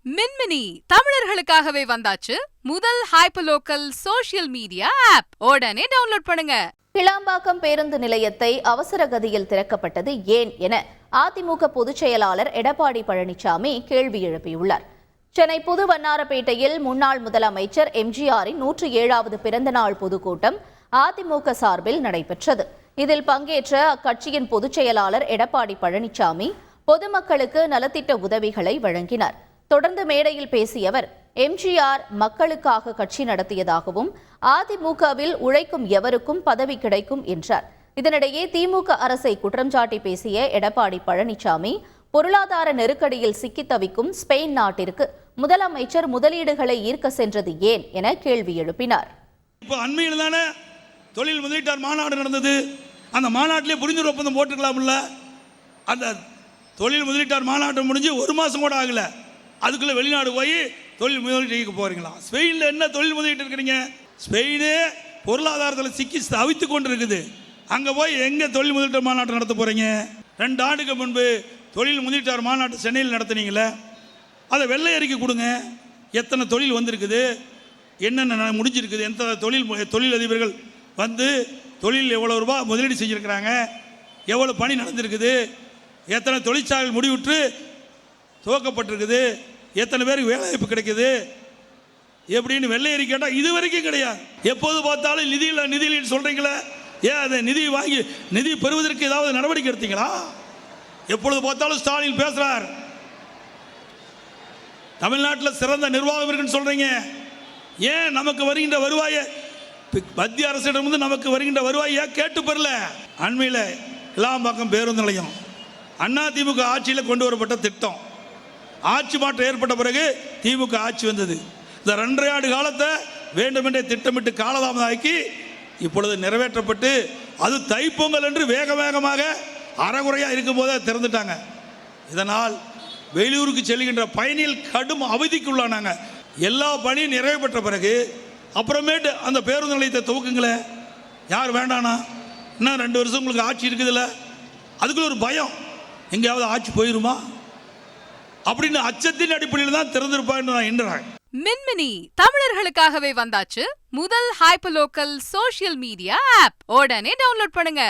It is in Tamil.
மின்மினி தமிழர்களுக்காகவே வந்தாச்சு முதல் ஹைப்பர்லோக்கல் சோஷியல் மீடியா ஆப். உடனே டவுன்லோட் பண்ணுங்க. கிளாம்பாக்கம் பேருந்து நிலையத்தை அவசர கதியில் திறக்கப்பட்டது ஏன் என அதிமுக பொதுச் செயலாளர் எடப்பாடி பழனிசாமி கேள்வி எழுப்பியுள்ளார். சென்னை புது வண்ணாரப்பேட்டையில் முன்னாள் முதலமைச்சர் எம்ஜிஆரின் 107வது பிறந்தநாள் பொதுக்கூட்டம் அதிமுக சார்பில் நடைபெற்றது. இதில் பங்கேற்ற அக்கட்சியின் பொதுச் செயலாளர் எடப்பாடி பழனிசாமி பொதுமக்களுக்கு நலத்திட்ட உதவிகளை வழங்கினார். தொடர்ந்து மேடையில் பேசிய அவர், எம்ஜிஆர் மக்களுக்காக கட்சி நடத்தியதாகவும் அதிமுகவில் உழைக்கும் எவருக்கும் பதவி கிடைக்கும் என்றார். இதனிடையே திமுக அரசை குற்றம் சாட்டி பேசிய எடப்பாடி பழனிசாமி, பொருளாதார நெருக்கடியில் சிக்கி தவிக்கும் ஸ்பெயின் நாட்டிற்கு முதலமைச்சர் முதலீடுகளை ஈர்க்க சென்றது ஏன் என கேள்வி எழுப்பினார். இப்போ அண்மையில் தானே தொழில் முதலீட்டார் மாநாடு நடந்தது. அந்த மாநாட்டிலே புரிந்துணர்வு ஒப்பந்தம் போட்டுக்கலாம்ல. அந்த தொழில் முதலீட்டார் மாநாட்டம் முடிஞ்சு ஒரு மாதம் கூட ஆகலை. அதுக்குள்ளே வெளிநாடு போய் தொழில் முதலீட்டு போகிறீங்களா? ஸ்பெயினில் என்ன தொழில் முதலீட்டு இருக்கிறீங்க? ஸ்பெயினே பொருளாதாரத்தில் சிக்கி தவித்து கொண்டு இருக்குது. அங்கே போய் எங்கே தொழில் முதலீட்டு மாநாட்டம் நடத்த போகிறீங்க? 2 ஆண்டுக்கு முன்பு தொழில் முதலீட்டார் மாநாட்டு சென்னையில் நடத்துனீங்களே, அதை வெள்ளை அறிக்கை கொடுங்க. எத்தனை தொழில் வந்திருக்குது, என்னென்ன முடிஞ்சிருக்குது, எந்த தொழில் அதிபர்கள் வந்து தொழில் எவ்வளோ ரூபா முதலீடு செஞ்சுருக்கிறாங்க, எவ்வளோ பணி நடந்திருக்குது, எத்தனை தொழிற்சாலைகள் முடிவுற்று துவக்கப்பட்டிருக்குது, எத்தனை பேருக்கு வேலைவாய்ப்பு கிடைக்குது எப்படின்னு வெள்ளை அறிக்கை கேட்டால் இது வரைக்கும் கிடையாது. எப்போது பார்த்தாலும் நிதியில் சொல்கிறீங்களே, ஏன் அதை நிதி பெறுவதற்கு ஏதாவது நடவடிக்கை எடுத்தீங்களா? எப்பொழுது பார்த்தாலும் ஸ்டாலின் பேசுகிறார், தமிழ்நாட்டில் சிறந்த நிர்வாகம் இருக்குன்னு சொல்கிறீங்க. ஏன் நமக்கு வருகின்ற வருவாயை மத்திய அரசிடமிருந்து நமக்கு வருகின்ற வருவாயை கேட்டு பெறல? அண்மையில் கிளாம்பாக்கம் பேருந்து நிலையம் அதிமுக ஆட்சியில் கொண்டு வரப்பட்ட திட்டம். ஆட்சி மாற்றம் ஏற்பட்ட பிறகு திமுக ஆட்சி வந்தது. இந்த 2.5 ஆண்டு காலத்தை வேண்டுமென்றே திட்டமிட்டு காலதாமதாக்கி இப்பொழுது நிறைவேற்றப்பட்டு, அது தைப்பொங்கல் என்று வேகமாக அறகுறையாக இருக்கும் போதே திறந்துட்டாங்க. இதனால் வெளியூருக்கு செல்கின்ற பயணிகள் கடும் அவதிக்குள்ளானாங்க. எல்லா பணியும் நிறைவு பெற்ற பிறகு அப்புறமேட்டு அந்த பேருந்து நிலையத்தை துவக்குங்களேன். யார் வேண்டானா? இன்னும் 2 வருஷம் உங்களுக்கு ஆட்சி இருக்குதுல்ல, அதுக்குள்ள ஒரு பயம், எங்கேயாவது ஆட்சி போயிருமா அப்படின்னு அச்சத்தின் அடிப்படையில் தான் திறந்திருப்பான்னு நான் எண்ணுறேன். மின்மினி தமிழர்களுக்காகவே வந்தாச்சு முதல் ஹைப்பர்லோக்கல் சோஷியல் மீடியா ஆப். உடனே டவுன்லோட் பண்ணுங்க.